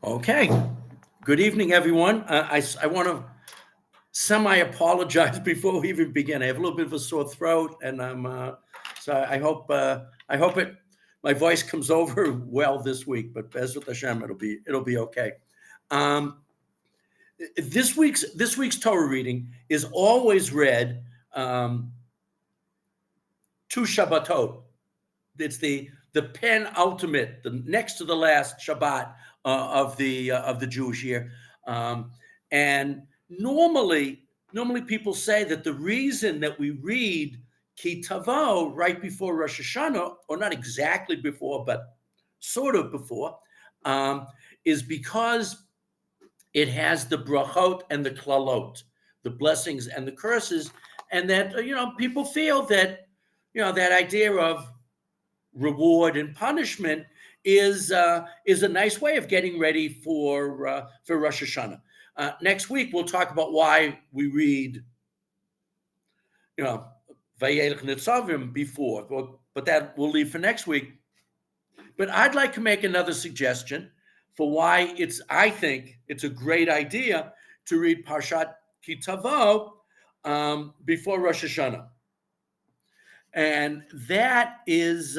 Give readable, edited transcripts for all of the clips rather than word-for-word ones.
Okay. Good evening, everyone. I want to semi-apologize before we even begin. I have a little bit of a sore throat, and so I hope it my voice comes over well this week. But Bezrat Hashem, it'll be okay. Um, this week's Torah reading is always read two Shabbatot. It's the penultimate, the next to the last Shabbat of the Jewish year, and normally people say that the reason that we read Ki Tavo right before Rosh Hashanah, or not exactly before, but sort of before, is because it has the brachot and the klalot, the blessings and the curses, and that people feel that that idea of reward and punishment is a nice way of getting ready for Rosh Hashanah. Next week we'll talk about why we read Vayelech Nitzavim before, but that we'll leave for next week. But I'd like to make another suggestion for why I think it's a great idea to read Parshat Ki Tavo before Rosh Hashanah, and that is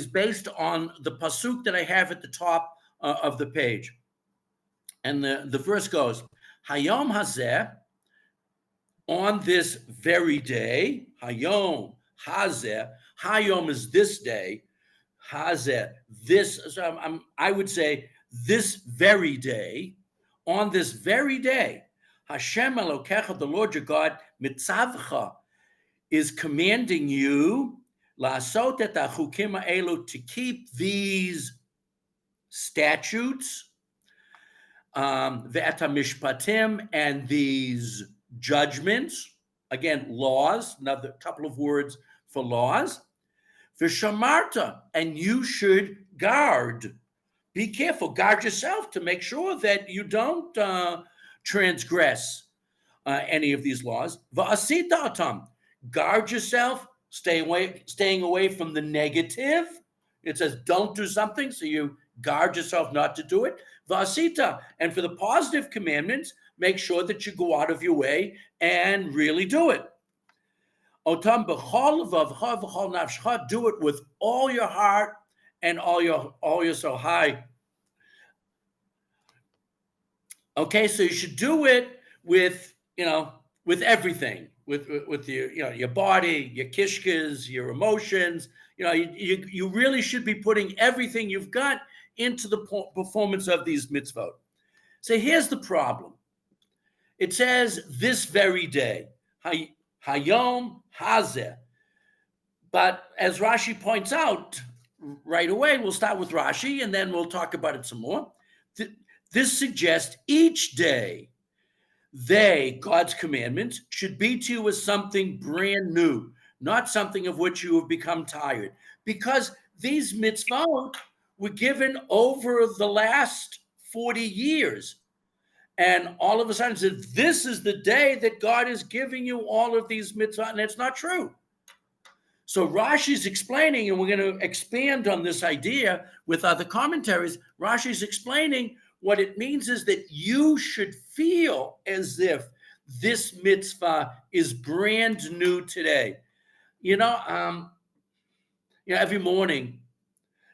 based on the pasuk that I have at the top of the page. And the verse goes, Hayom hazeh, on this very day, Hayom hazeh, Hayom is this day, hazeh, this, so I would say this very day, on this very day, Hashem Elokecha, the Lord your God, mitzavcha, is commanding you La'asot et hachukim ha'elu, to keep these statutes, ve'et hamishpatim, and these judgments. Again, laws, another couple of words for laws. V'shamarta, and you should guard. Be careful, guard yourself to make sure that you don't transgress any of these laws. Va'asita atam, guard yourself. Staying away from the negative. It says don't do something, so you guard yourself not to do it. Vasita, and for the positive commandments, make sure that you go out of your way and really do it. Otam b'chol v'avcha v'chol nafshcha, do it with all your heart and all your soul. Hi. Okay, so you should do it with everything. With your body, your kishkas, your emotions. You really should be putting everything you've got into the performance of these mitzvot. So here's the problem. It says this very day, Hayom Hazeh. But as Rashi points out right away, we'll start with Rashi and then we'll talk about it some more. This suggests each day, God's commandments, should be to you as something brand new, not something of which you have become tired. Because these mitzvot were given over the last 40 years. And all of a sudden, said, this is the day that God is giving you all of these mitzvot, and it's not true. So Rashi's explaining, and we're going to expand on this idea with other commentaries. Rashi's explaining what it means is that you should feel as if this mitzvah is brand new today. Every morning,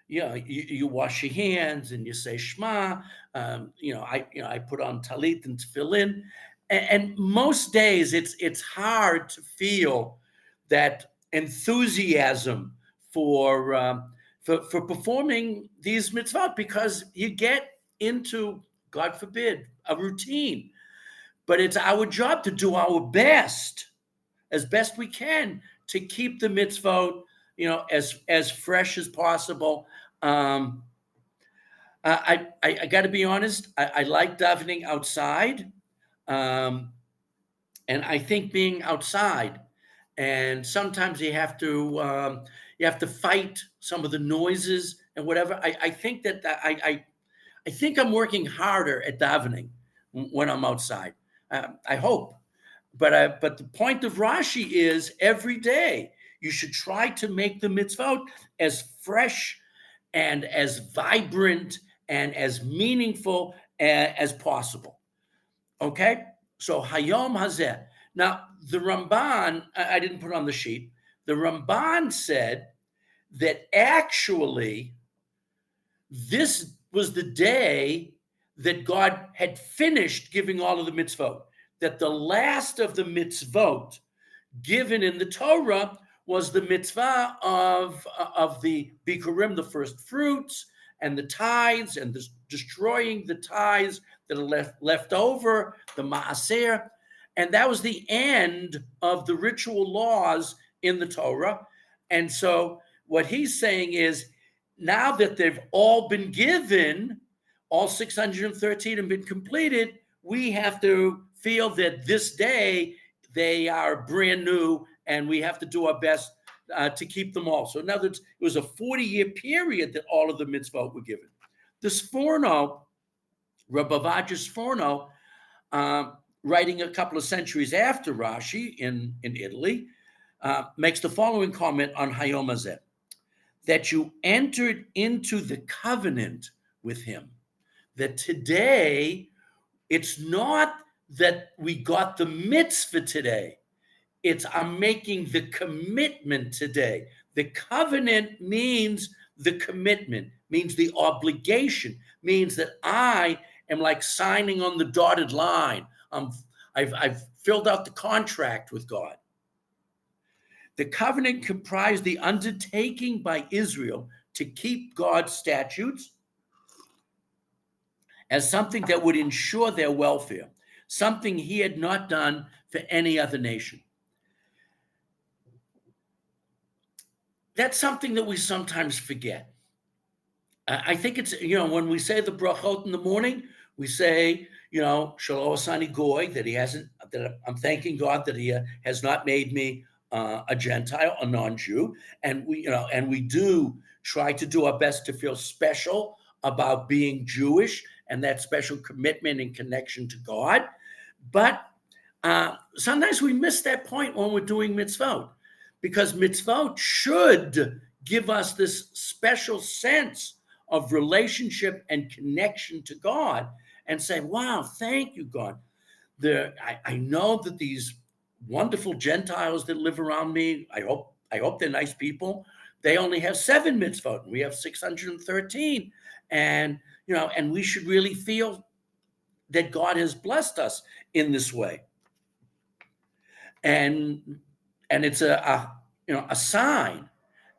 you wash your hands and you say Shema. I put on talit and tefillin, and most days it's hard to feel that enthusiasm for performing these mitzvot because you get into, God forbid, a routine. But it's our job to do our best, as best we can, to keep the mitzvot, as fresh as possible. I got to be honest. I like davening outside, and I think being outside, and sometimes you have to fight some of the noises and whatever. I think that I think I'm working harder at davening when I'm outside. I hope. But the point of Rashi is every day you should try to make the mitzvot as fresh and as vibrant and as meaningful as possible. Okay? So Hayom Hazeh. Now, the Ramban, I didn't put on the sheet, the Ramban said that actually this was the day that God had finished giving all of the mitzvot, that the last of the mitzvot given in the Torah was the mitzvah of the bikurim, the first fruits, and the tithes, and destroying the tithes that are left over, the maaser. And that was the end of the ritual laws in the Torah. And so what he's saying is, now that they've all been given, all 613 have been completed, we have to feel that this day they are brand new, and we have to do our best to keep them all. So in other words, it was a 40-year period that all of the mitzvot were given. The Sforno, Rabbi Sforno, writing a couple of centuries after Rashi in Italy, makes the following comment on Hayom Hazeh, that you entered into the covenant with him, that today it's not that we got the mitzvah today. It's I'm making the commitment today. The covenant means the commitment, means the obligation, means that I am like signing on the dotted line. I've filled out the contract with God. The covenant comprised the undertaking by Israel to keep God's statutes as something that would ensure their welfare, something he had not done for any other nation. That's something that we sometimes forget. I think it's, when we say the brachot in the morning, we say, Shalom Asani Goy, that I'm thanking God that he has not made me a Gentile, a non-Jew. And we do try to do our best to feel special about being Jewish and that special commitment and connection to God. But sometimes we miss that point when we're doing mitzvot, because mitzvot should give us this special sense of relationship and connection to God, and say, wow, thank you, God. I know that these wonderful Gentiles that live around me, I hope they're nice people. They only have 7 mitzvot, and we have 613. And we should really feel that God has blessed us in this way. And it's a sign,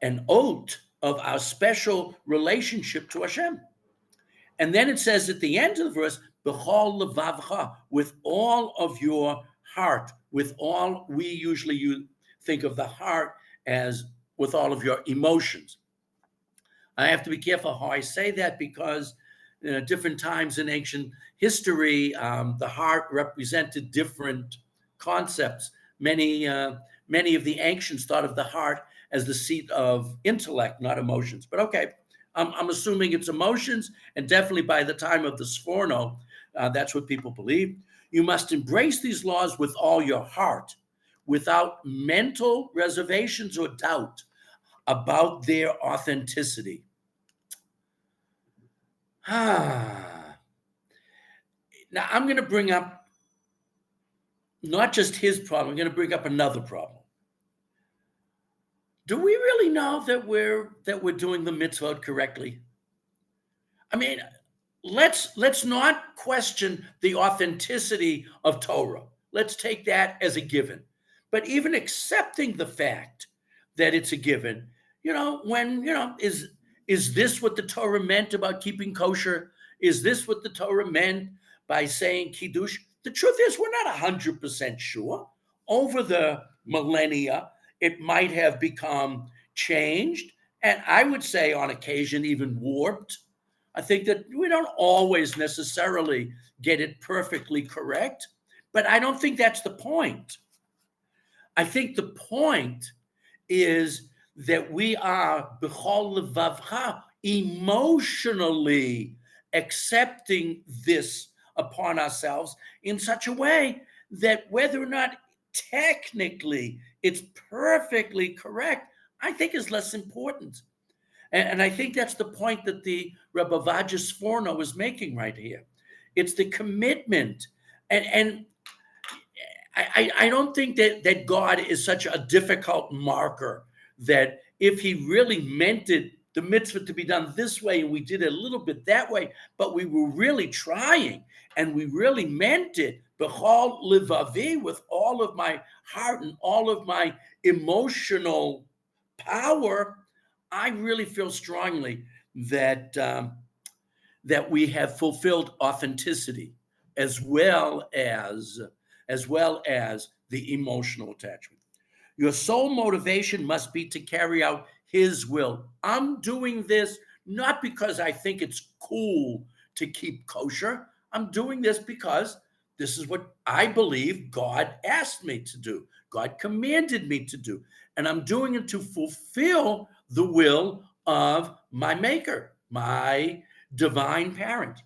an oath of our special relationship to Hashem. And then it says at the end of the verse, B'chol levavcha, with all of your heart, with all, we usually think of the heart as with all of your emotions. I have to be careful how I say that, because different times in ancient history, the heart represented different concepts. Many of the ancients thought of the heart as the seat of intellect, not emotions. But okay, I'm assuming it's emotions, and definitely by the time of the Sforno, that's what people believe. You must embrace these laws with all your heart, without mental reservations or doubt about their authenticity. Now I'm going to bring up not just his problem, I'm going to bring up another problem. Do we really know that we're doing the mitzvot correctly? I mean, let's not question the authenticity of Torah. Let's take that as a given. But even accepting the fact that it's a given, is this what the Torah meant about keeping kosher? Is this what the Torah meant by saying kiddush? The truth is, we're not 100% sure. Over the millennia, it might have become changed, and I would say on occasion even warped. I think that we don't always necessarily get it perfectly correct, but I don't think that's the point. I think the point is that we are b'chol levavcha, emotionally accepting this upon ourselves in such a way that whether or not technically it's perfectly correct, I think is less important. And I think that's the point that the Rebbe Vaja Sforno is making right here. It's the commitment. And I don't think that God is such a difficult marker that if he really meant it, the mitzvah to be done this way, and we did it a little bit that way, but we were really trying and we really meant it, b'chol livavi, with all of my heart and all of my emotional power, I really feel strongly that that we have fulfilled authenticity as well as the emotional attachment. Your sole motivation must be to carry out his will. I'm doing this not because I think it's cool to keep kosher. I'm doing this because this is what I believe God asked me to do. God commanded me to do. And I'm doing it to fulfill the will of my maker, my divine parent.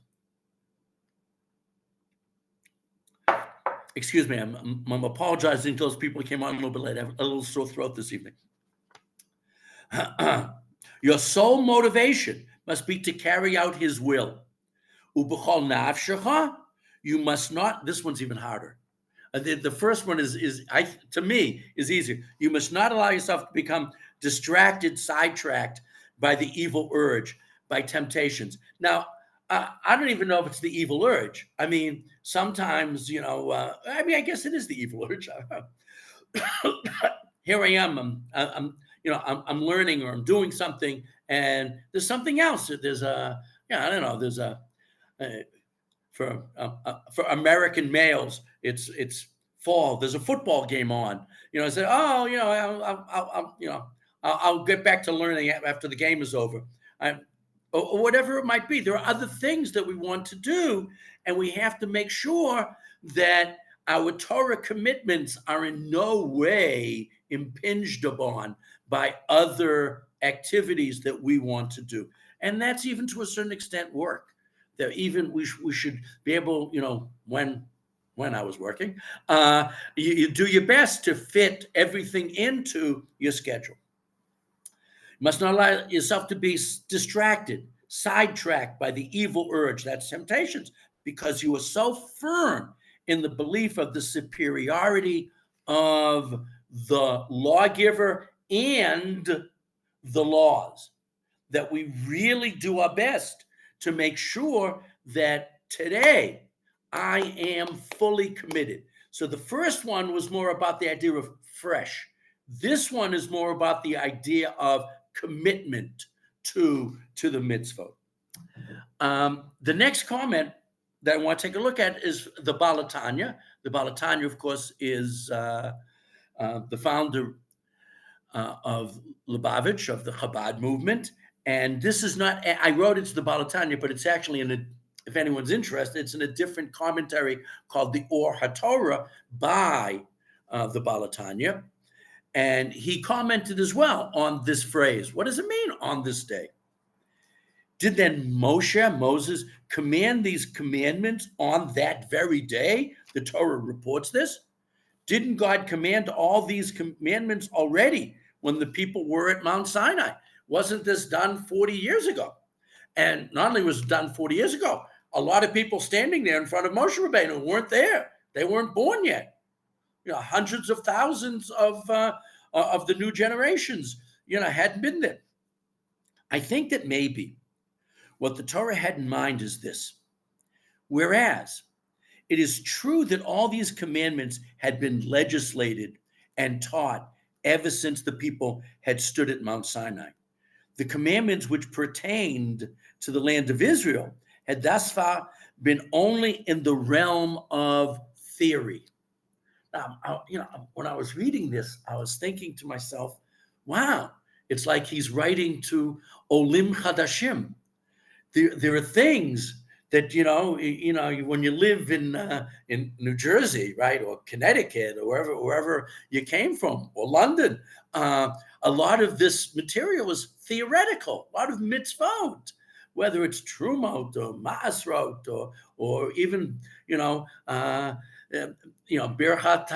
Excuse me, I'm apologizing to those people who came on a little bit late. I have a little sore throat this evening. Your sole motivation must be to carry out his will. Ubechol nafshecha, you must not, this one's even harder. The first one is to me, is easier. You must not allow yourself to become distracted, sidetracked by the evil urge, by temptations. Now, I don't even know if it's the evil urge. I mean, sometimes, I guess it is the evil urge. Here I am. I'm learning or I'm doing something, and there's something else. There's a, I don't know. There's a for American males, it's fall. There's a football game on. I say, I'll get back to learning after the game is over. Or whatever it might be. There are other things that we want to do, and we have to make sure that our Torah commitments are in no way impinged upon by other activities that we want to do. And that's even to a certain extent work. That even we should be able, when I was working, you do your best to fit everything into your schedule. You must not allow yourself to be distracted, sidetracked by the evil urge, that's temptations, because you are so firm in the belief of the superiority of the lawgiver and the laws, that we really do our best to make sure that today I am fully committed. So the first one was more about the idea of fresh. This one is more about the idea of commitment to the mitzvot. The next comment that I want to take a look at is the Baal HaTanya. The Baal HaTanya, of course, is the founder of Lubavitch, of the Chabad movement. And this is not, I wrote it's the Baal HaTanya, but it's actually if anyone's interested, it's in a different commentary called the Or HaTorah by the Baal HaTanya. And he commented as well on this phrase. What does it mean on this day? Did then Moses, command these commandments on that very day? The Torah reports this. Didn't God command all these commandments already when the people were at Mount Sinai? Wasn't this done 40 years ago? And not only was it done 40 years ago, a lot of people standing there in front of Moshe Rabbeinu weren't there. They weren't born yet. Hundreds of thousands of the new generations, hadn't been there. I think that maybe what the Torah had in mind is this. Whereas it is true that all these commandments had been legislated and taught ever since the people had stood at Mount Sinai. The commandments which pertained to the land of Israel had thus far been only in the realm of theory. Now, when I was reading this, I was thinking to myself, wow, it's like he's writing to Olim Chadashim. There are things that, when you live in New Jersey, right, or Connecticut, or wherever you came from, or London, a lot of this material is theoretical, a lot of mitzvot. whether it's Trumot or Maasrot or even, Birchat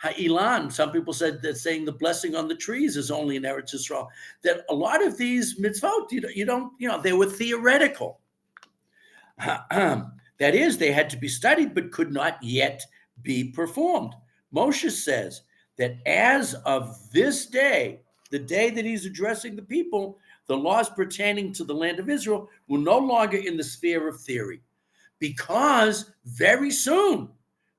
Ha'ilan. Some people said that saying the blessing on the trees is only in Eretz Yisrael. That a lot of these mitzvot, they were theoretical. That is, they had to be studied but could not yet be performed. Moshe says that as of this day, the day that he's addressing the people, the laws pertaining to the land of Israel were no longer in the sphere of theory, because very soon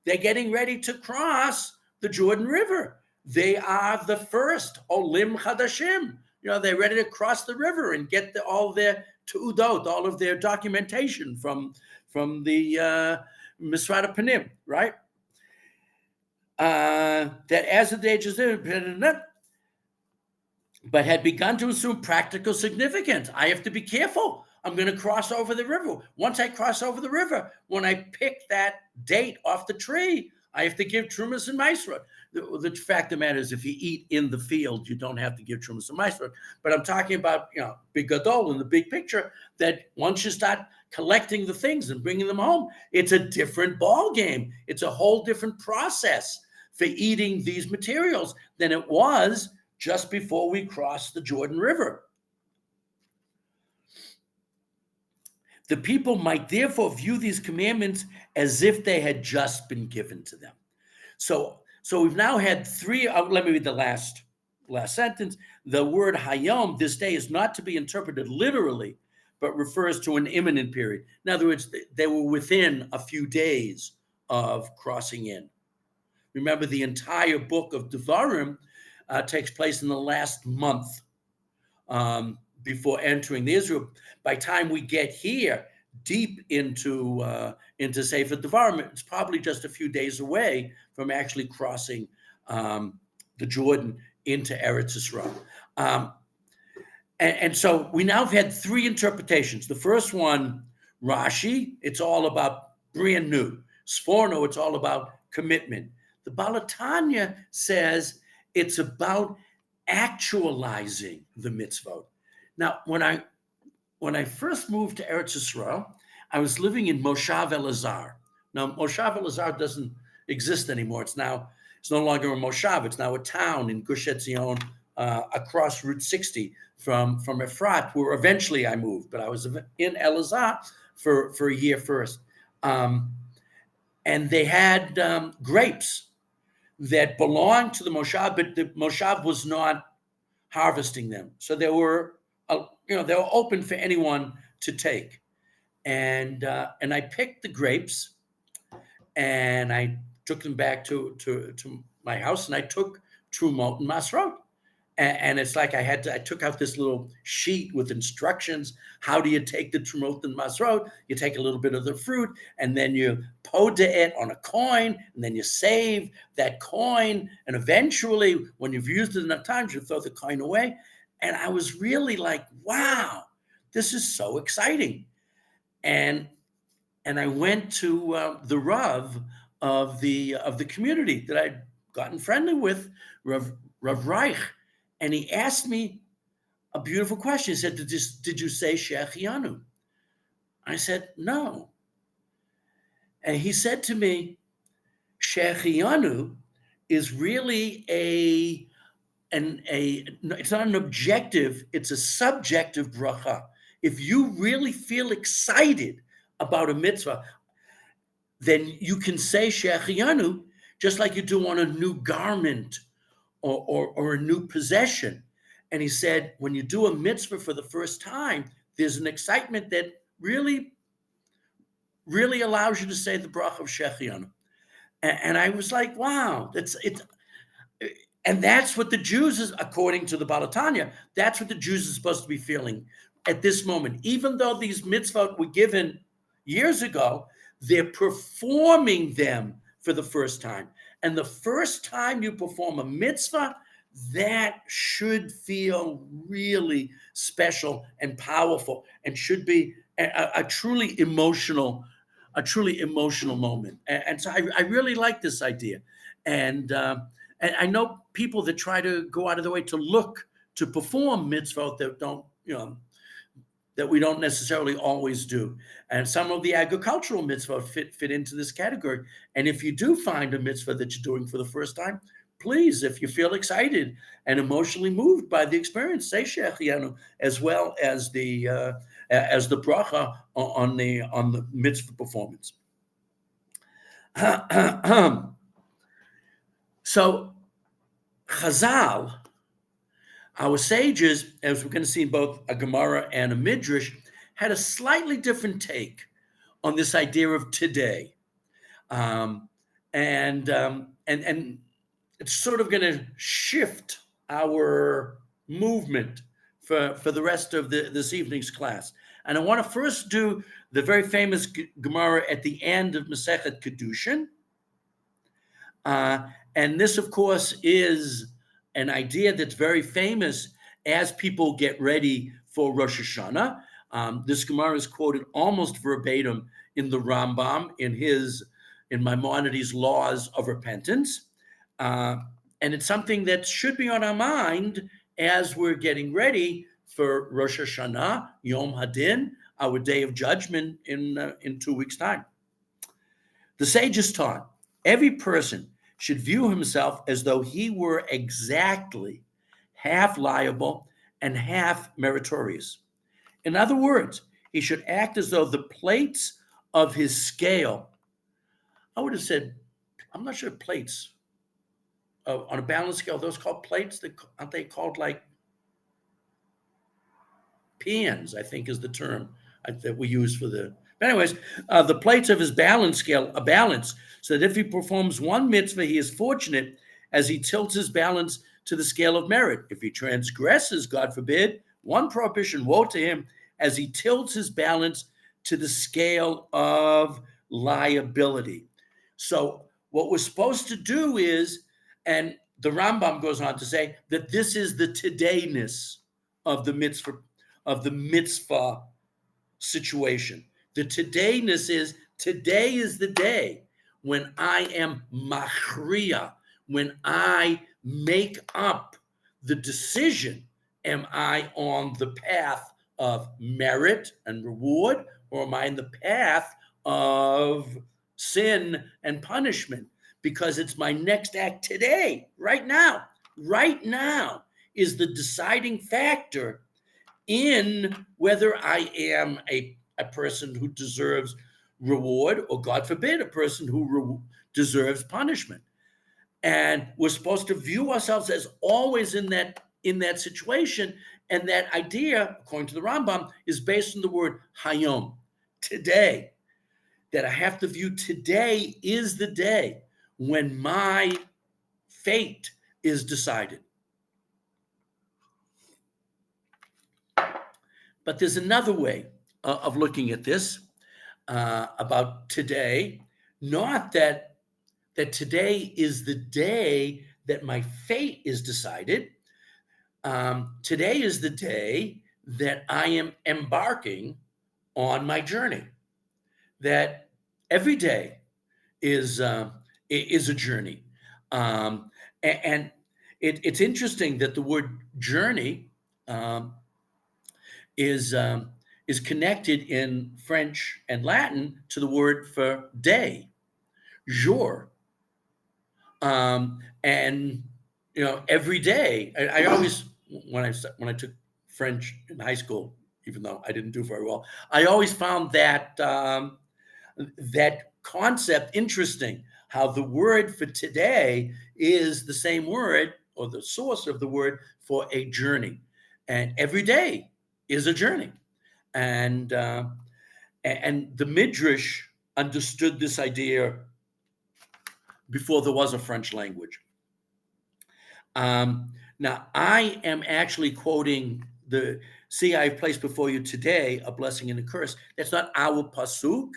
they're getting ready to cross the Jordan River. They are the first Olim Chadashim. They're ready to cross the river and get all their tu'udot, all of their documentation from the Misrad Panim, right? That as of the ages of but had begun to assume practical significance. I have to be careful. I'm going to cross over the river. Once I cross over the river, when I pick that date off the tree, I have to give Trumas and Maasrot. The fact of the matter is, if you eat in the field, you don't have to give Trumas and Maasrot. But I'm talking about, big gadol in the big picture, that once you start collecting the things and bringing them home, it's a different ball game. It's a whole different process for eating these materials than it was just before we crossed the Jordan River. The people might therefore view these commandments as if they had just been given to them. So we've now had three. Let me read the last sentence. The word hayom, this day, is not to be interpreted literally, but refers to an imminent period. In other words, they were within a few days of crossing in. Remember, the entire book of Devarim takes place in the last month before entering the Israel. By the time we get here, deep into Sefer Devarim, it's probably just a few days away from actually crossing the Jordan into Eretz Yisrael. And so we now have had three interpretations. The first one, Rashi, it's all about brand new. Sforno, it's all about commitment. The Balatanya says it's about actualizing the mitzvot. Now, when I first moved to Eretz Yisrael, I was living in Moshav Elazar. Now, Moshav Elazar doesn't exist anymore. It's no longer a Moshav. It's now a town in Gush Etzion, across Route 60 from Efrat, where eventually I moved. But I was in Elazar for a year first. And they had grapes that belonged to the Moshav, but the Moshav was not harvesting them. So they were open for anyone to take. And I picked the grapes and I took them back to my house, and I took Trumot and Maasrot. And it's like I took out this little sheet with instructions. How do you take the Trumot and Maasrot? You take a little bit of the fruit, and then you poda it on a coin, and then you save that coin. And eventually, when you've used it enough times, you throw the coin away. And I was really like, wow, this is so exciting. And I went to the Rav of the community that I'd gotten friendly with, Rav Reich. And he asked me a beautiful question. He said, did you say Shechianu? I said, no. And he said to me, Shechianu is really it's not an objective, it's a subjective bracha. If you really feel excited about a mitzvah, then you can say Shechianu just like you do on a new garment or a new possession. And he said, when you do a mitzvah for the first time, there's an excitement that really, really allows you to say the bracha of Shechianu. And I was like, wow, and that's what the Jews is, according to the Balatanya, that's what the Jews are supposed to be feeling at this moment. Even though these mitzvot were given years ago, they're performing them for the first time. And the first time you perform a mitzvah, that should feel really special and powerful, and should be a truly emotional moment. And so I really like this idea. And I know people that try to go out of their way to perform mitzvot that that we don't necessarily always do. And some of the agricultural mitzvah fit into this category. And if you do find a mitzvah that you're doing for the first time, please, if you feel excited and emotionally moved by the experience, say Shechianu, as well as the bracha on the mitzvah performance. So Chazal, our sages, as we're going to see in both a Gemara and a Midrash, had a slightly different take on this idea of today, and it's sort of going to shift our movement for the rest of this evening's class. And I want to first do the very famous Gemara at the end of Masechet Kedushin. And this, of course, is an idea that's very famous as people get ready for Rosh Hashanah. This Gemara is quoted almost verbatim in the Rambam in Maimonides' Laws of Repentance. And it's something that should be on our mind as we're getting ready for Rosh Hashanah, Yom Hadin, our day of judgment in 2 weeks' time. The sages taught every person should view himself as though he were exactly half liable and half meritorious. In other words, he should act as though the plates of his scale, I would have said, I'm not sure plates, on a balance scale, those called plates, aren't they called like pans, I think is the term that we use for the, but anyways, the plates of his balance scale are balanced, so that if he performs one mitzvah, he is fortunate as he tilts his balance to the scale of merit. If he transgresses, God forbid, one prohibition, woe to him, as he tilts his balance to the scale of liability. So what we're supposed to do is, and the Rambam goes on to say that this is the todayness of the mitzvah situation. The todayness is, today is the day when I am machriya, when I make up the decision, am I on the path of merit and reward, or am I in the path of sin and punishment? Because it's my next act today, right now is the deciding factor in whether I am a person who deserves reward, or God forbid, a person who deserves punishment. And we're supposed to view ourselves as always in that situation. And that idea, according to the Rambam, is based on the word hayom, today. That I have to view today is the day when my fate is decided. But there's another way of looking at this about today, not that today is the day that my fate is decided. Today is the day that I am embarking on my journey. That every day is a journey, and it's interesting that the word journey is connected in French and Latin to the word for day, jour. And every day, I always, when I took French in high school, even though I didn't do very well, I always found that that concept interesting. How the word for today is the same word, or the source of the word for a journey, and every day is a journey. And the Midrash understood this idea before there was a French language. Now, I am actually quoting see, I've placed before you today a blessing and a curse. That's not our pasuk.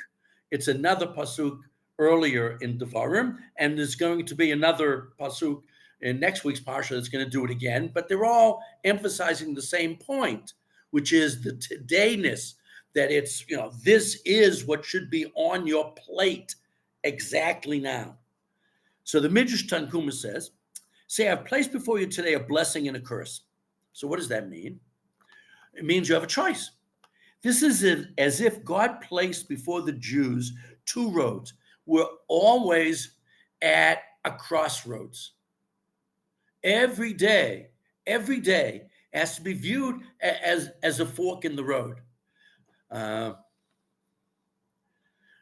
It's another pasuk earlier in Devarim, and there's going to be another pasuk in next week's parsha that's going to do it again. But they're all emphasizing the same point, which is the todayness, that it's, this is what should be on your plate exactly now. So the Midrash Tanhuma says, say, I've placed before you today a blessing and a curse. So what does that mean? It means you have a choice. This is as if God placed before the Jews two roads. We're always at a crossroads. Every day has to be viewed as a fork in the road. Uh,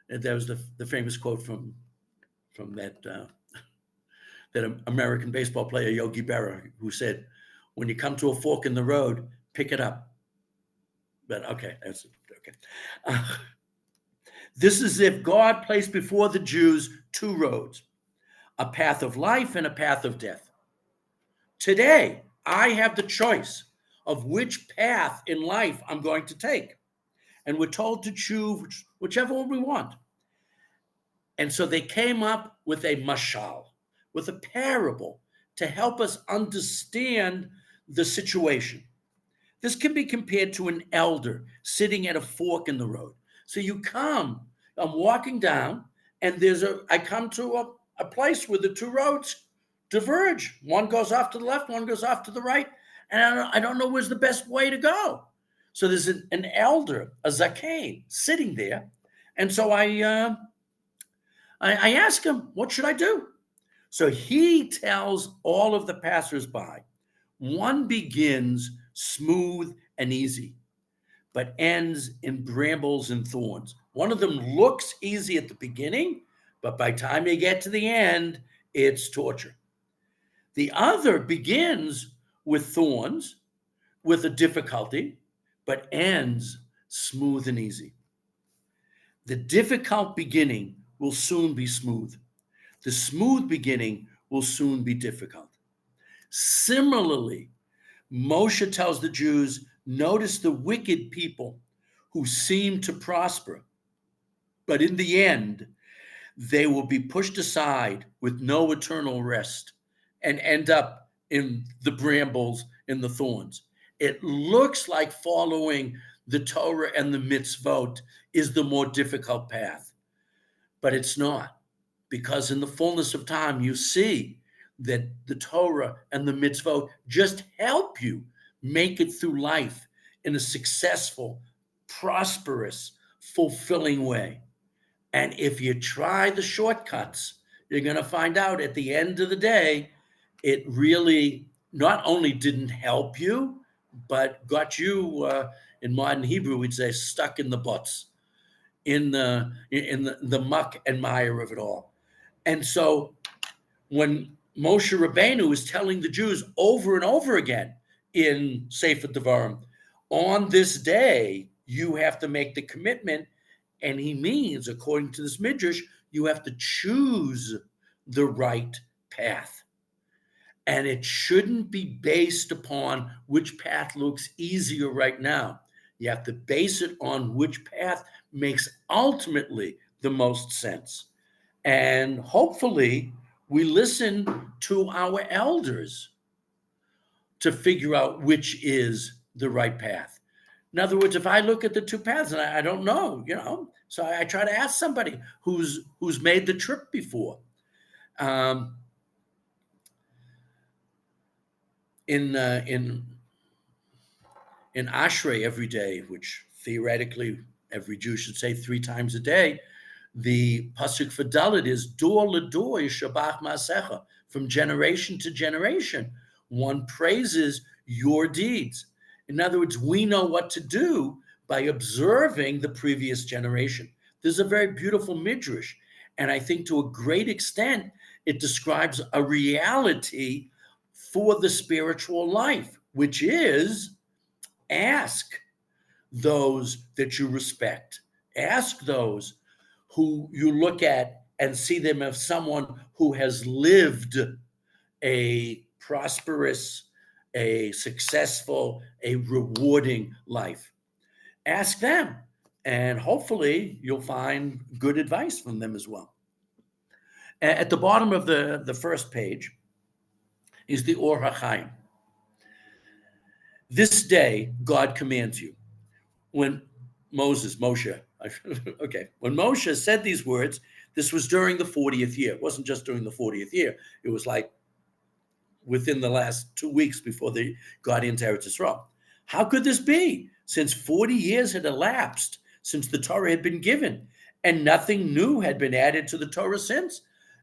that was the famous quote from that American baseball player Yogi Berra, who said, "When you come to a fork in the road, pick it up." But okay, that's okay. Uh, this is if God placed before the Jews two roads, a path of life and a path of death. Today, I have the choice of which path in life I'm going to take. And we're told to choose whichever one we want. And so they came up with a mashal, with a parable to help us understand the situation. This can be compared to an elder sitting at a fork in the road. So I'm walking down, and I come to a place where the two roads diverge. One goes off to the left, one goes off to the right, and I don't know where's the best way to go. So there's an elder, a zaken, sitting there, and so I ask him, "What should I do?" So he tells all of the passersby, one begins smooth and easy, but ends in brambles and thorns. One of them looks easy at the beginning, but by the time you get to the end, it's torture. The other begins with thorns, with a difficulty, but ends smooth and easy. The difficult beginning will soon be smooth. The smooth beginning will soon be difficult. Similarly, Moshe tells the Jews, notice the wicked people who seem to prosper, but in the end, they will be pushed aside with no eternal rest and end up in the brambles, in the thorns. It looks like following the Torah and the mitzvot is the more difficult path, but it's not, because in the fullness of time, you see that the Torah and the mitzvot just help you make it through life in a successful, prosperous, fulfilling way. And if you try the shortcuts, you're going to find out at the end of the day, it really not only didn't help you, but got you, in modern Hebrew, we'd say, stuck in the butts, in the muck and mire of it all. And so when Moshe Rabbeinu is telling the Jews over and over again in Sefer Devarim, on this day, you have to make the commitment. And he means, according to this midrash, you have to choose the right path. And it shouldn't be based upon which path looks easier right now. You have to base it on which path makes ultimately the most sense. And hopefully, we listen to our elders to figure out which is the right path. In other words, if I look at the two paths and I don't know, so I try to ask somebody who's made the trip before. In Ashrei every day, which theoretically every Jew should say 3 times a day, the pasuk for Dalet is dor ledor yishabach ma'asecha, from generation to generation. One praises your deeds. In other words, we know what to do by observing the previous generation. This is a very beautiful midrash, and I think to a great extent it describes a reality for the spiritual life, which is ask those that you respect, ask those who you look at and see them as someone who has lived a prosperous, a successful, a rewarding life. Ask them, and hopefully you'll find good advice from them as well. At the bottom of the first page is the Or HaChaim. This day, God commands you. When Moshe, when Moshe said these words, this was during the 40th year. It wasn't just during the 40th year. It was like within the last 2 weeks before they got into Eretz Yisrael. How could this be? since 40 years had elapsed since the Torah had been given, and nothing new had been added to the Torah since.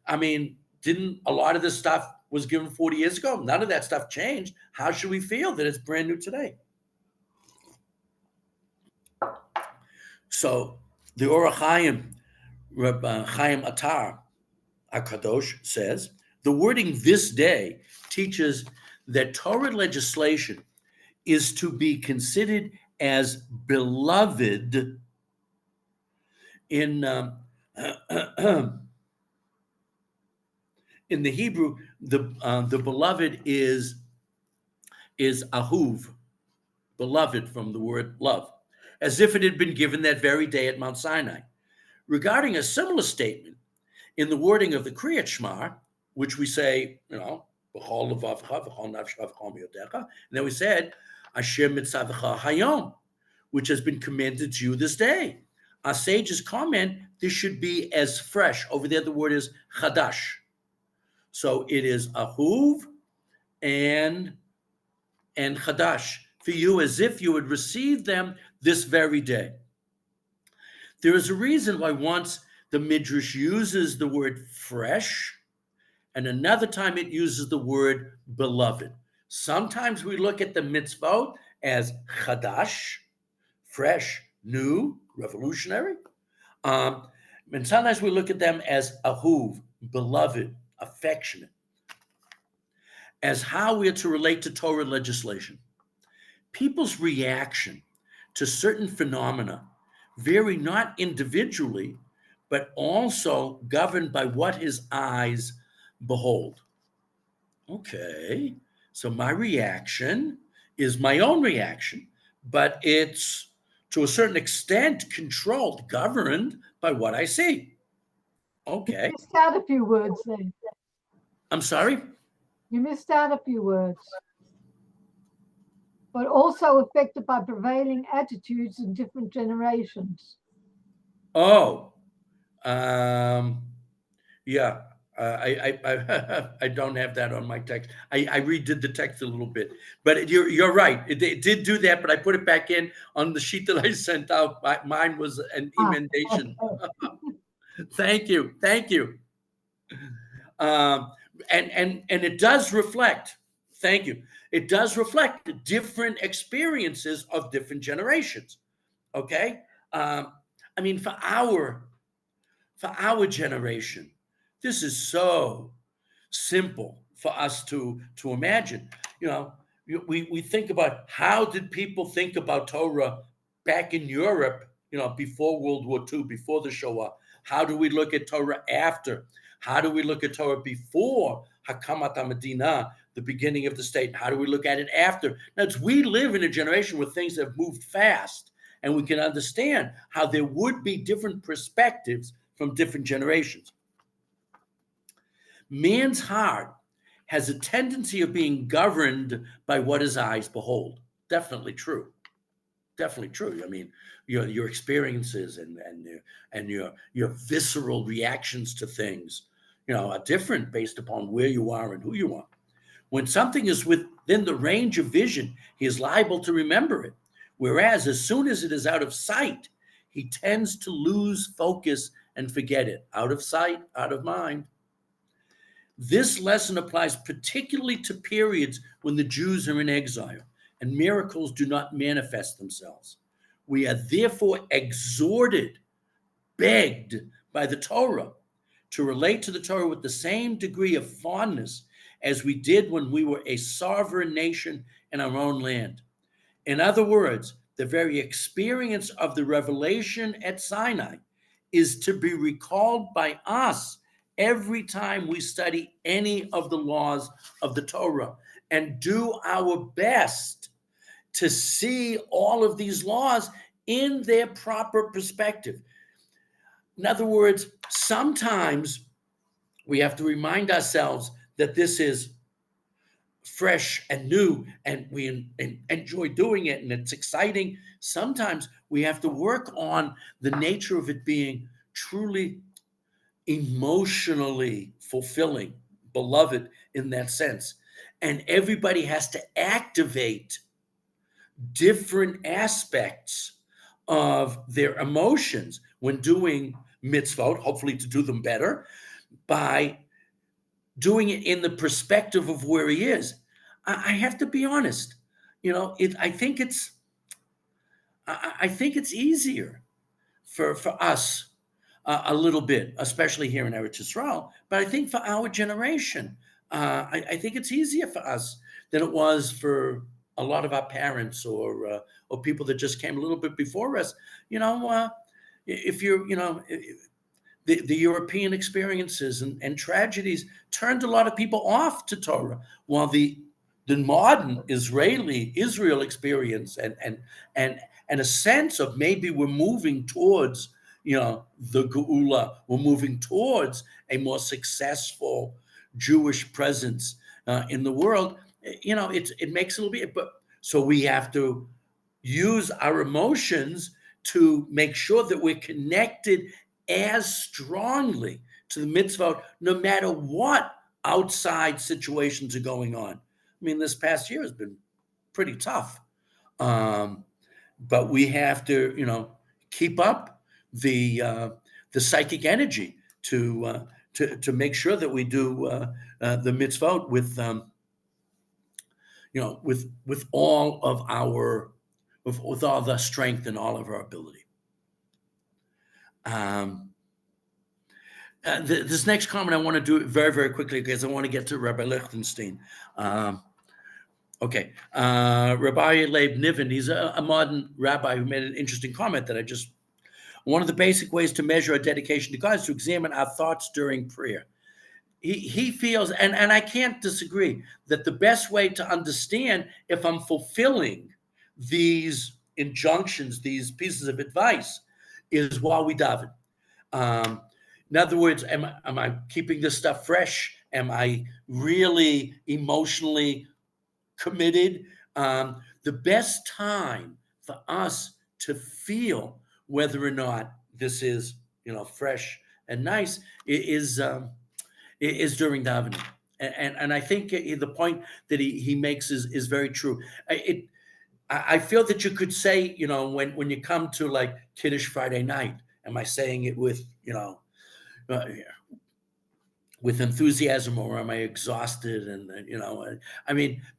I mean, didn't a lot of this stuff was given 40 years ago? None of that stuff changed. How should we feel that it's brand new today? So the Orach Chaim, Rabbi Chaim Atar HaKadosh says, the wording this day teaches that Torah legislation is to be considered as beloved in in the Hebrew. The beloved is ahuv, beloved from the word love, as if it had been given that very day at Mount Sinai. Regarding a similar statement in the wording of the Kriyat Shema, which we say, b'chol levavcha, b'chol nafshecha, b'chol miyodecha, and then we said, Asher mitzavcha hayom, which has been commanded to you this day. Our sages comment, this should be as fresh. Over there, the word is chadash. So it is ahuv and chadash for you, as if you had received them this very day. There is a reason why once the Midrash uses the word fresh, and another time it uses the word beloved. Sometimes we look at the mitzvot as chadash, fresh, new, revolutionary. And sometimes we look at them as ahuv, beloved, affectionate, as how we are to relate to Torah legislation. People's reaction to certain phenomena vary not individually, but also governed by what his eyes behold. Okay, so my reaction is my own reaction, but it's to a certain extent controlled, governed by what I see. Okay. You missed out a few words then. I'm sorry? You missed out a few words. But also affected by prevailing attitudes in different generations. Oh, yeah. I don't have that on my text. I redid the text a little bit, but you're right. It did do that, but I put it back in on the sheet that I sent out. Mine was an emendation. Thank you. And it does reflect. Thank you. It does reflect different experiences of different generations. Okay. I mean, for our generation, this is so simple for us to imagine. We think about how did people think about Torah back in Europe, before World War II, before the Shoah. How do we look at Torah after? How do we look at Torah before Hakamat HaMedina, the beginning of the state? How do we look at it after? Now, we live in a generation where things have moved fast, and we can understand how there would be different perspectives from different generations. Man's heart has a tendency of being governed by what his eyes behold. Definitely true. I mean, your experiences and your visceral reactions to things, are different based upon where you are and who you are. When something is within the range of vision, he is liable to remember it. Whereas as soon as it is out of sight, he tends to lose focus and forget it. Out of sight, out of mind. This lesson applies particularly to periods when the Jews are in exile and miracles do not manifest themselves. We are therefore exhorted, begged by the Torah to relate to the Torah with the same degree of fondness as we did when we were a sovereign nation in our own land. In other words, the very experience of the revelation at Sinai is to be recalled by us every time we study any of the laws of the Torah and do our best to see all of these laws in their proper perspective. In other words, sometimes we have to remind ourselves that this is fresh and new and we enjoy doing it and it's exciting. Sometimes we have to work on the nature of it being truly emotionally fulfilling, beloved in that sense. And everybody has to activate different aspects of their emotions when doing mitzvot, hopefully to do them better, by doing it in the perspective of where he is. I have to be honest. I think it's easier for us a little bit, especially here in Eretz Yisrael. But I think for our generation, I think it's easier for us than it was for a lot of our parents or people that just came a little bit before us. If you're, the European experiences and tragedies turned a lot of people off to Torah, while the modern Israel experience and a sense of maybe we're moving towards the Geula, we're moving towards a more successful Jewish presence in the world. It makes a little bit, but so we have to use our emotions to make sure that we're connected as strongly to the mitzvot, no matter what outside situations are going on. I mean, this past year has been pretty tough, but we have to, keep up the psychic energy to make sure that we do the mitzvot with all of our with all the strength and all of our ability. This next comment, I want to do it very, very quickly because I want to get to Rabbi Lichtenstein. Okay. Rabbi Leib Niven, he's a modern rabbi who made an interesting comment that one of the basic ways to measure our dedication to God is to examine our thoughts during prayer. He feels, and I can't disagree, that the best way to understand if I'm fulfilling these injunctions, these pieces of advice, is while we daven. In other words, am I keeping this stuff fresh? Am I really emotionally committed? The best time for us to feel whether or not this is, fresh and nice is during davening. And I think the point that he makes is very true. I feel that you could say, when you come to like Kiddush Friday night, am I saying it with enthusiasm, or am I exhausted?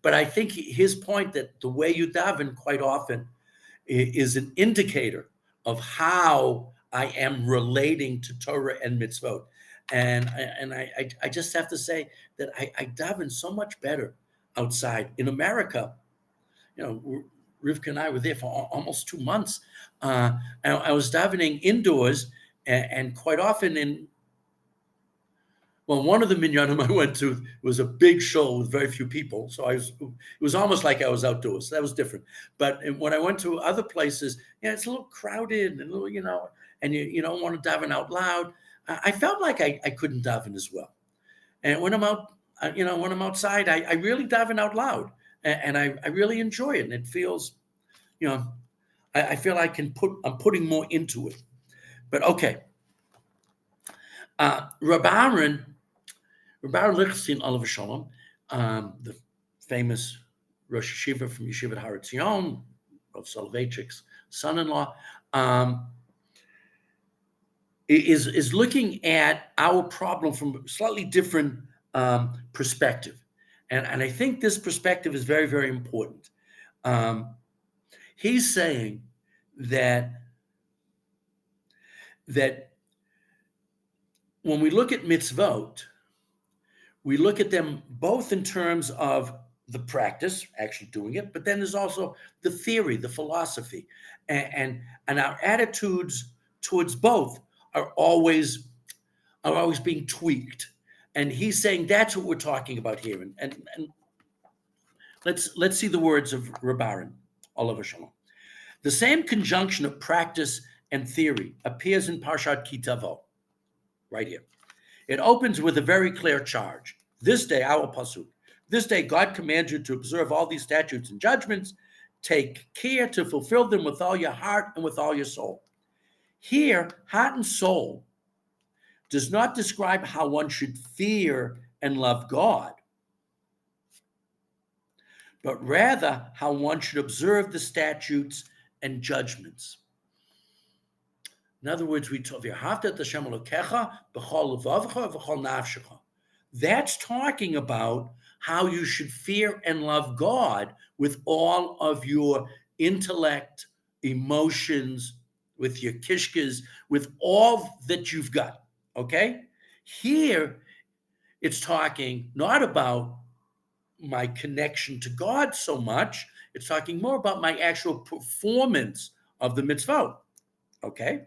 But I think his point that the way you daven quite often is an indicator of how I am relating to Torah and mitzvot. And I just have to say that I daven so much better outside. In America, Rivka and I were there for almost 2 months. I was davening indoors, and quite often one of the minyanim I went to was a big show with very few people. So it was almost like I was outdoors. So that was different. But when I went to other places, it's a little crowded and a little, and you don't want to daven out loud. I felt like I couldn't daven as well. And when I'm out, when I'm outside, I really daven out loud, and I really enjoy it. And it feels, I feel I'm putting more into it. But okay. Rabbi Lichtenstein, Olav Shalom, the famous Rosh Yeshiva from Yeshivat Har Etzion, Rav Soloveitchik's son-in-law, is looking at our problem from a slightly different perspective. And I think this perspective is very, very important. He's saying that when we look at mitzvot, we look at them both in terms of the practice, actually doing it, but then there's also the theory, the philosophy, and our attitudes towards both are always being tweaked. And he's saying that's what we're talking about here. And let's see the words of Rabbaran, Olav Shalom. The same conjunction of practice and theory appears in Parshat Ki Tavo, right here. It opens with a very clear charge. This day, our pasuk. This day, God commands you to observe all these statutes and judgments. Take care to fulfill them with all your heart and with all your soul. Here, heart and soul does not describe how one should fear and love God, but rather how one should observe the statutes and judgments. In other words, we talk, that's talking about how you should fear and love God with all of your intellect, emotions, with your kishkas, with all that you've got. Okay? Here, it's talking not about my connection to God so much, it's talking more about my actual performance of the mitzvot. Okay?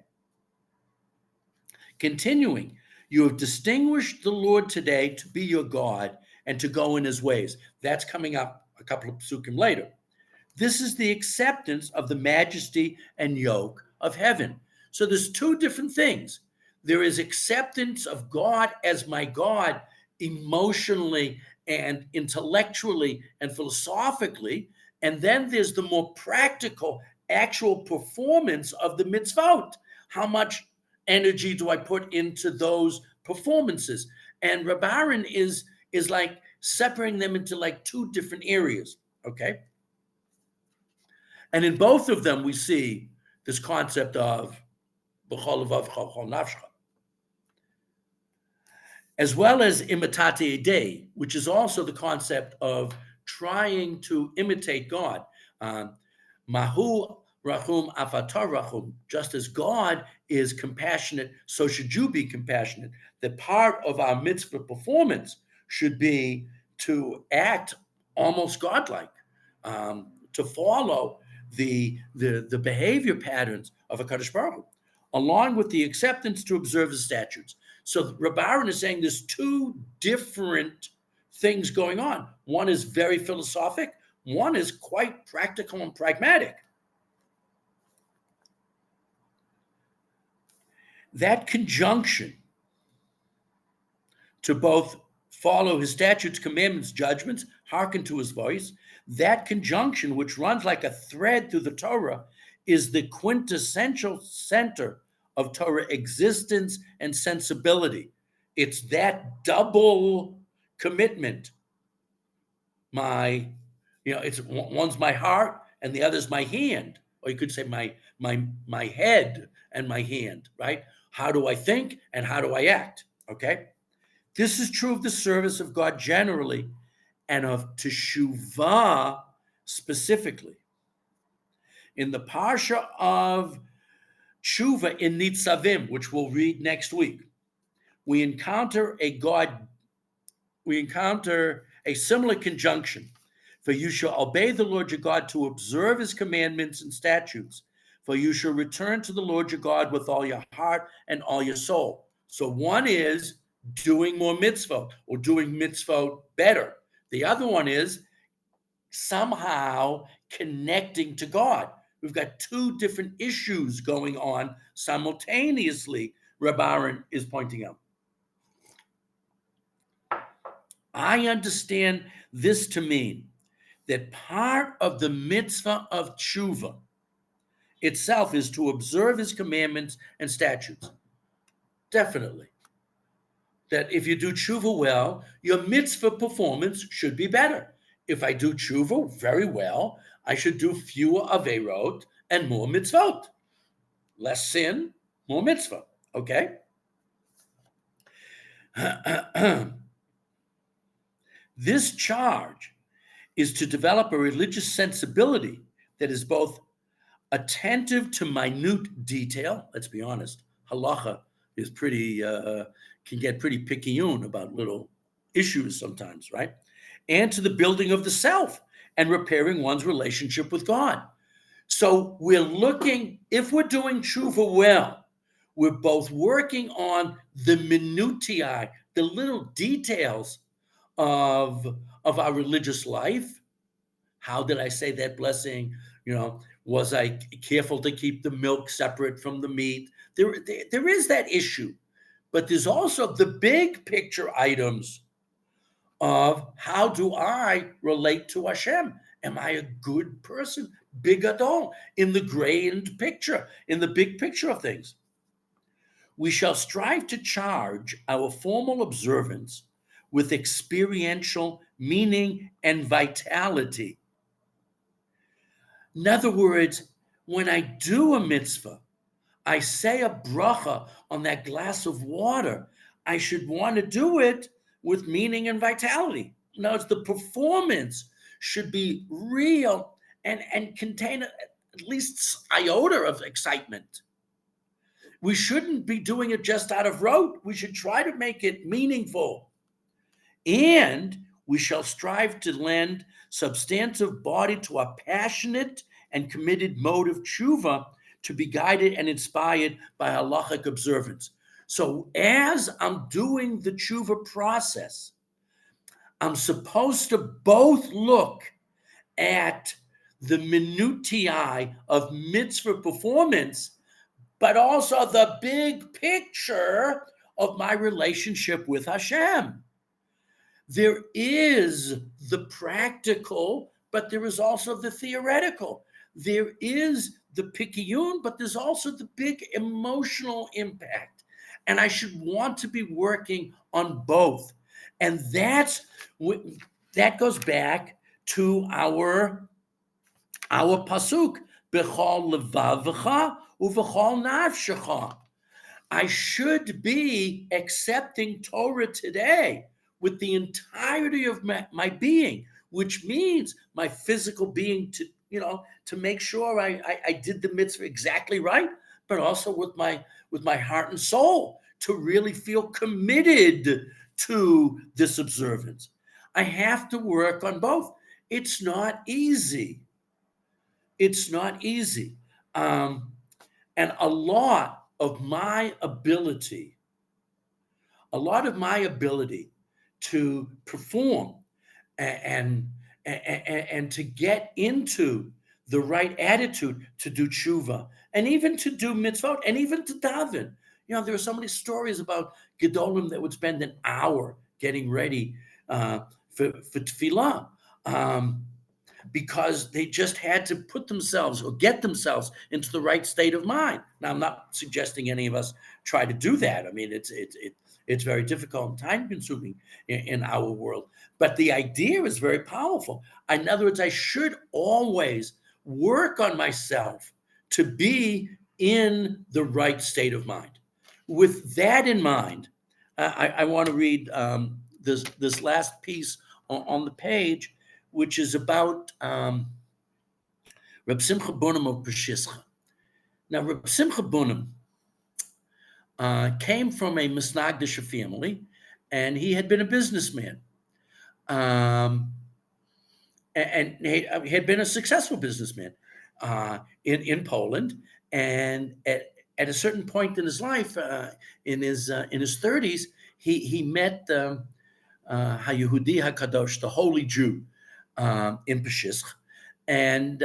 Continuing, you have distinguished the Lord today to be your God and to go in his ways. That's coming up a couple of psukim later. This is the acceptance of the majesty and yoke of heaven. So there's two different things. There is acceptance of God as my God emotionally and intellectually and philosophically. And then there's the more practical, actual performance of the mitzvot. How much energy do I put into those performances? And Rabbi Aaron is like separating them into like two different areas. Okay. And in both of them, we see this concept of b'chol levavcha b'chol nafshecha, as well as imitate idei, which is also the concept of trying to imitate God. Mahu rachum afatar rachum. Just as God is compassionate, so should you be compassionate. The part of our mitzvah performance should be to act almost godlike, to follow the behavior patterns of a Kadosh Baruch Hu, along with the acceptance to observe the statutes. So Rabbi Aaron is saying there's two different things going on. One is very philosophic, one is quite practical and pragmatic. That conjunction to both follow his statutes, commandments, judgments, hearken to his voice, that conjunction, which runs like a thread through the Torah, is the quintessential center of Torah existence and sensibility. It's that double commitment. It's one's my heart and the other's my hand, or you could say my head and my hand, right? How do I think and how do I act? Okay. This is true of the service of God generally and of teshuvah specifically. In the parsha of Tshuva in Nitzavim, which we'll read next week, we encounter a similar conjunction. For you shall obey the Lord your God to observe his commandments and statutes. For you shall return to the Lord your God with all your heart and all your soul. So one is doing more mitzvot or doing mitzvot better. The other one is somehow connecting to God. We've got two different issues going on simultaneously, Rabbi Aaron is pointing out. I understand this to mean that part of the mitzvah of tshuva itself is to observe his commandments and statutes. Definitely. That if you do tshuva well, your mitzvah performance should be better. If I do tshuva very well, I should do fewer averot and more mitzvot. Less sin, more mitzvah. Okay? This charge is to develop a religious sensibility that is both attentive to minute detail. Let's be honest, halacha is can get pretty picayune about little issues sometimes, right? And to the building of the self and repairing one's relationship with God. So we're looking, if we're doing tshuva well, we're both working on the minutiae, the little details of our religious life. How did I say that blessing? Was I careful to keep the milk separate from the meat? There is that issue. But there's also the big picture items of how do I relate to Hashem? Am I a good person? Big adol, in the grand picture, in the big picture of things. We shall strive to charge our formal observance with experiential meaning and vitality. In other words, when I do a mitzvah, I say a bracha on that glass of water, I should want to do it with meaning and vitality. Now, it's the performance should be real and contain at least iota of excitement. We shouldn't be doing it just out of rote. We should try to make it meaningful. And we shall strive to lend substantive body to a passionate and committed mode of tshuva to be guided and inspired by halachic observance. So as I'm doing the tshuva process, I'm supposed to both look at the minutiae of mitzvah performance, but also the big picture of my relationship with Hashem. There is the practical, but there is also the theoretical. There is the pikiyun, but there's also the big emotional impact. And I should want to be working on both. And that goes back to our pasuk, b'chol levavcha uv'chol nafshecha. I should be accepting Torah today with the entirety of my being, which means my physical being to make sure I did the mitzvah exactly right, but also with my heart and soul to really feel committed to this observance. I have to work on both. It's not easy. It's not easy. And a lot of my ability to perform and to get into the right attitude to do tshuva and even to do mitzvot and even to daven. There are so many stories about gedolim that would spend an hour getting ready for tefillah because they just had to put themselves or get themselves into the right state of mind. Now, I'm not suggesting any of us try to do that. I mean, it's very difficult and time-consuming in our world. But the idea is very powerful. In other words, I should always work on myself to be in the right state of mind. With that in mind, I want to read this last piece on the page, which is about Reb Simcha Bunim of Peshischa. Now, Reb Simcha Bunim came from a Misnagdisha family, and he had been a businessman. And he had been a successful businessman in Poland. And at a certain point in his life, in his 30s, he met HaYehudi HaKadosh, the holy Jew, in Peshisk, and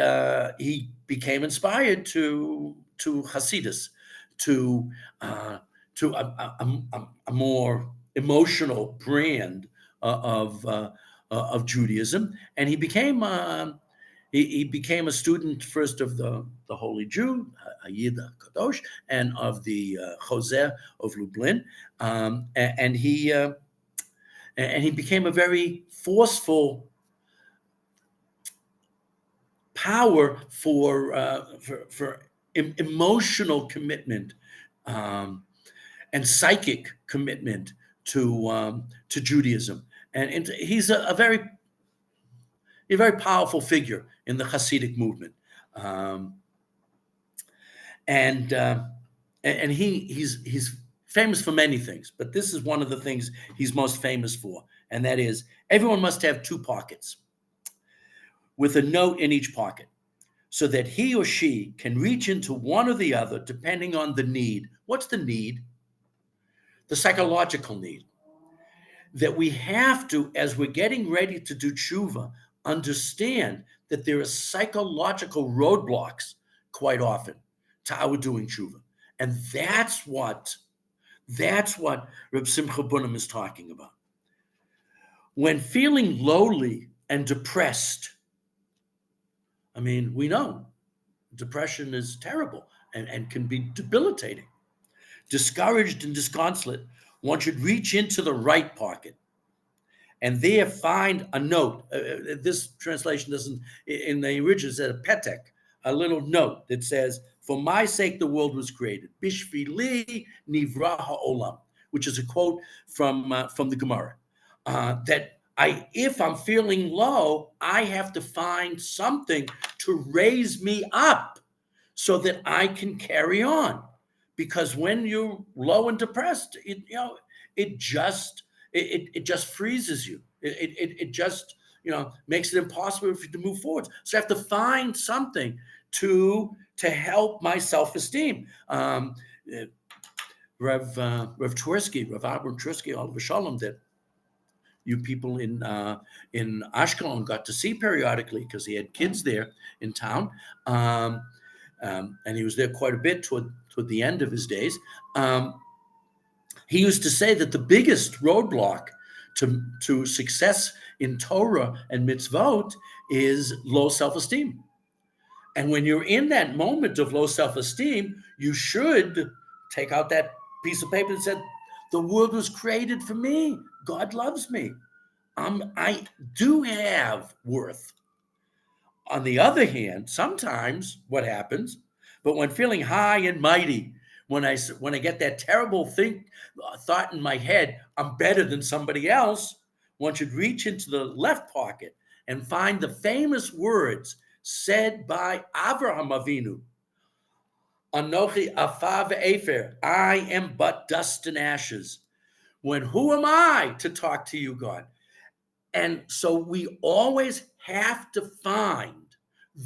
he became inspired to Hasidus, to a more emotional brand of Judaism, and he became a student first of the Holy Jew, Hayid Kadosh, and of the Jose of Lublin, and he became a very forceful power for emotional commitment and psychic commitment to Judaism, and he's a very powerful figure in the Hasidic movement, and he's famous for many things, but this is one of the things he's most famous for, and that is everyone must have two pockets with a note in each pocket, so that he or she can reach into one or the other depending on the need. What's the need? The psychological need. That we have to, as we're getting ready to do tshuva, understand that there are psychological roadblocks quite often to our doing tshuva. And that's what Reb Simcha Bunim is talking about. When feeling lowly and depressed, I mean, we know depression is terrible and can be debilitating. Discouraged and disconsolate, one should reach into the right pocket and there find a note. This translation doesn't, in the original, said a petek, a little note that says, "For my sake the world was created." Bishvili nivra ha'olam, which is a quote from the Gemara. That if I'm feeling low, I have to find something to raise me up so that I can carry on. Because when you're low and depressed, it just freezes you. It just makes it impossible for you to move forward. So I have to find something to help my self-esteem. Rav Tversky, Rav Abraham Tversky, Oliver Shalom, that you people in Ashkelon got to see periodically because he had kids there in town, and he was there quite a bit toward the end of his days. He used to say that the biggest roadblock to success in Torah and mitzvot is low self-esteem. And when you're in that moment of low self-esteem, you should take out that piece of paper and say, the world was created for me. God loves me. I do have worth. On the other hand, sometimes what happens, but when feeling high and mighty, when I get that terrible thought in my head, I'm better than somebody else, one should reach into the left pocket and find the famous words said by Avraham Avinu. Anochi afa ve'efer, I am but dust and ashes. When who am I to talk to you, God? And so we always have to find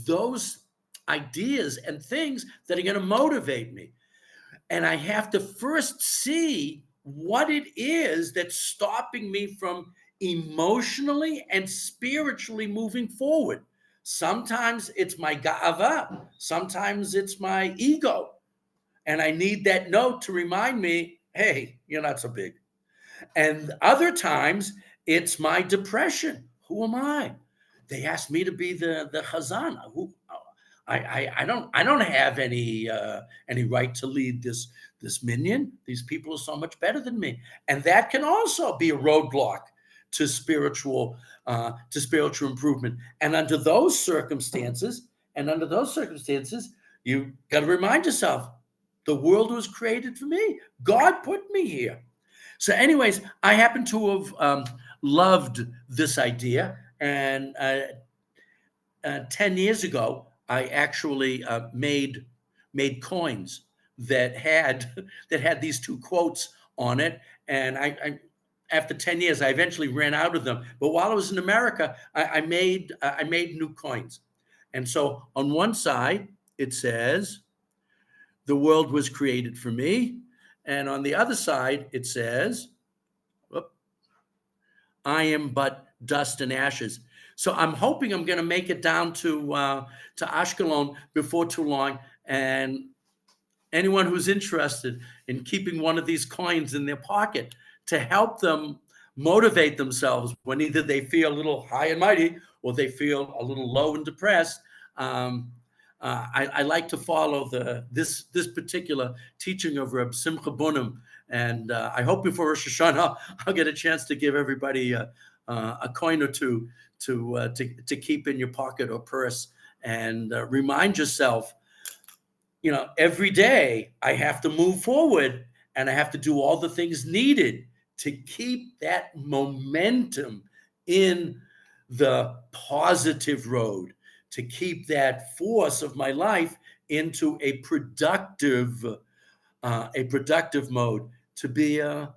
those ideas and things that are going to motivate me. And I have to first see what it is that's stopping me from emotionally and spiritually moving forward. Sometimes it's my ga'ava. Sometimes it's my ego. And I need that note to remind me, hey, you're not so big. And other times it's my depression. Who am I? They asked me to be the chazan. I don't have any right to lead this minyan. These people are so much better than me, and that can also be a roadblock to spiritual improvement. And under those circumstances, you got to remind yourself, the world was created for me. God put me here. So, anyways, I happen to have loved this idea, and 10 years ago, I actually made coins that had these two quotes on it, and I after 10 years, I eventually ran out of them. But while I was in America, I made new coins, and so on one side it says, "The world was created for me," and on the other side it says, "I am but dust and ashes." So I'm hoping I'm going to make it down to Ashkelon before too long. And anyone who's interested in keeping one of these coins in their pocket to help them motivate themselves when either they feel a little high and mighty or they feel a little low and depressed, I like to follow this particular teaching of Reb Simcha Bunim. And I hope before Rosh Hashanah I'll get a chance to give everybody a coin or two to keep in your pocket or purse, and remind yourself, every day I have to move forward, and I have to do all the things needed to keep that momentum in the positive road, to keep that force of my life into a productive mode, to be a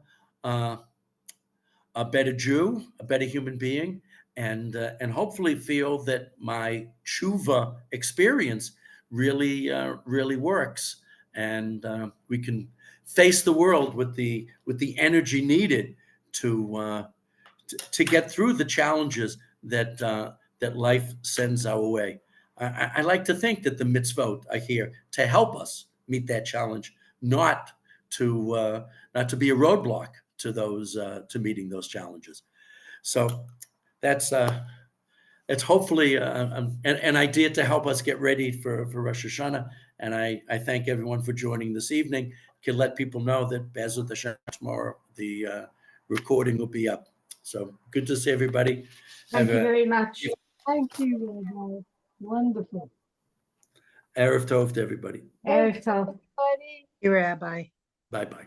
better Jew, a better human being, and hopefully feel that my tshuva experience really works, and we can face the world with the energy needed to get through the challenges that life sends our way. I like to think that the mitzvot are here to help us meet that challenge, not to be a roadblock to to meeting those challenges. So that's hopefully an idea to help us get ready for Rosh Hashanah. And I thank everyone for joining this evening. Can let people know that Be'ezrat Hashem tomorrow the recording will be up. So good to see everybody. Thank you very much. Thank you, Rabbi. Wonderful. Erev Tov to everybody. Erev Tov. Your Rabbi. Bye-bye.